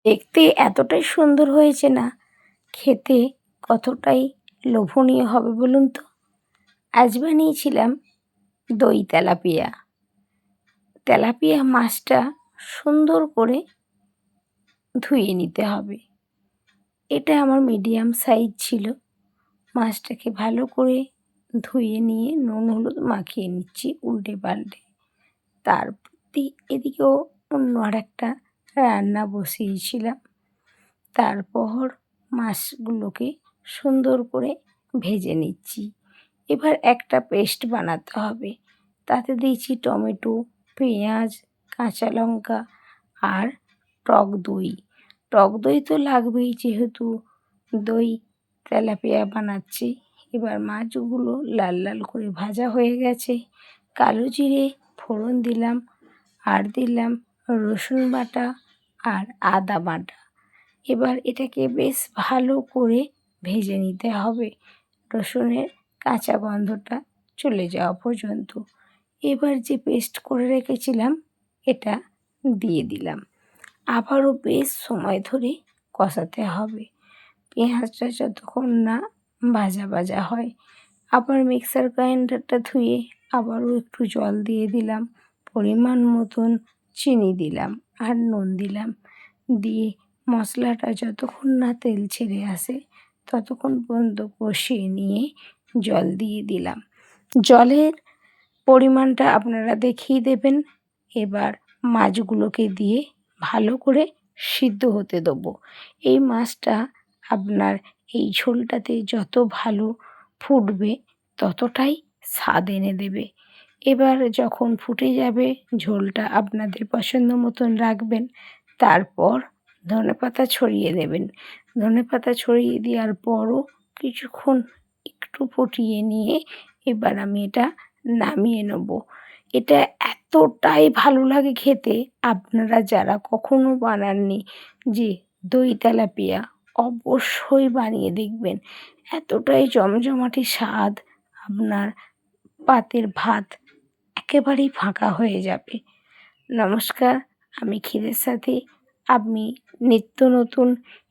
দেখতে এতটাই সুন্দর হয়েছে না, খেতে কতটাই লোভনীয় হবে বলুন তো। আজ বানিয়েছিলাম দই তেলাপিয়া। তেলাপিয়া মাছটা সুন্দর করে ধুয়ে নিতে হবে। এটা আমার মিডিয়াম সাইজ ছিল। মাছটাকে ভালো করে ধুয়ে নিয়ে নুন হলুদ মাখিয়ে নিচ্ছি উল্টে পাল্টে। এদিকেও অন্য আরেকটা রান্না বসিয়েছিলাম। তারপর মাছগুলোকে সুন্দর করে ভেজে নিচ্ছি। এবার একটা পেস্ট বানাতে হবে। তাতে দিয়েছি টমেটো, পেঁয়াজ, কাঁচা লঙ্কা আর টক দই। টক দই তো লাগবেই, যেহেতু দই তেলাপিয়া বানাচ্ছি। এবার মাছগুলো লাল লাল করে ভাজা হয়ে গেছে। কালো জিরে ফোড়ন দিলাম, আর দিলাম রসুন বাটা আর আদা বাটা। এবার এটাকে বেশ ভালো করে ভেজে নিতে হবে, রসুনের কাঁচা গন্ধটা চলে যাওয়া পর্যন্ত। এবার যে পেস্ট করে রেখেছিলাম এটা দিয়ে দিলাম। আবারও বেশ সময় ধরে কষাতে হবে, পেঁয়াজটা যতক্ষণ না ভাজা ভাজা হয়। আবার মিক্সার গ্রাইন্ডারটা ধুয়ে আবারও একটু জল দিয়ে দিলাম, পরিমাণ মতন চিনি দিলাম আর নুন দিলাম। দিয়ে মশলাটা যতক্ষণ না তেল ছেড়ে আসে ততক্ষণ পর্যন্ত কষিয়ে নিয়ে জল দিয়ে দিলাম। জলের পরিমাণটা আপনারা দেখেই দেবেন। এবার মাছগুলোকে দিয়ে ভালো করে সিদ্ধ হতে দেবো। এই মাছটা আপনার এই ঝোলটাতে যত ভালো ফুটবে ততটাই স্বাদ এনে দেবে। এবার যখন ফুটে যাবে, ঝোলটা আপনাদের পছন্দ মতন রাখবেন। তারপর ধনেপাতা ছড়িয়ে দেবেন। ধনেপাতা ছড়িয়ে দেওয়ার পরও কিছুক্ষণ একটু ফুটিয়ে নিয়ে এবার আমি এটা নামিয়ে নেব। এটা এতটাই ভালো লাগে খেতে, আপনারা যারা কখনো বানাননি যে দই তেলাপিয়া, অবশ্যই বানিয়ে দেখবেন। এতটাই জমজমাটি স্বাদ, আপনার পাতের ভাত একেবারেই ফাঁকা হয়ে যাবে। নমস্কার, আমি ক্ষীরের সাথে আমি নিত্য নতুন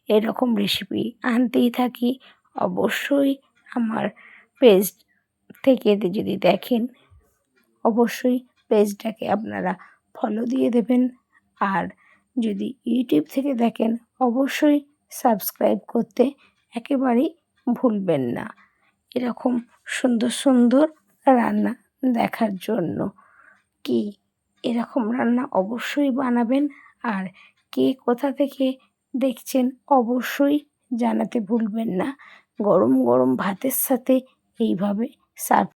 এরকম রেসিপি আনতেই থাকি। অবশ্যই আমার পেজ থেকে যদি দেখেন, অবশ্যই পেজটাকে আপনারা ফলো দিয়ে দেবেন। আর যদি ইউটিউব থেকে দেখেন, অবশ্যই সাবস্ক্রাইব করতে একেবারেই ভুলবেন না, এরকম সুন্দর সুন্দর রান্না দেখার জন্য। কি এরকম রান্না অবশ্যই বানাবেন। আর কে কোথা থেকে দেখছেন অবশ্যই জানাতে ভুলবেন না। গরম গরম ভাতের সাথে এইভাবে সার্ভ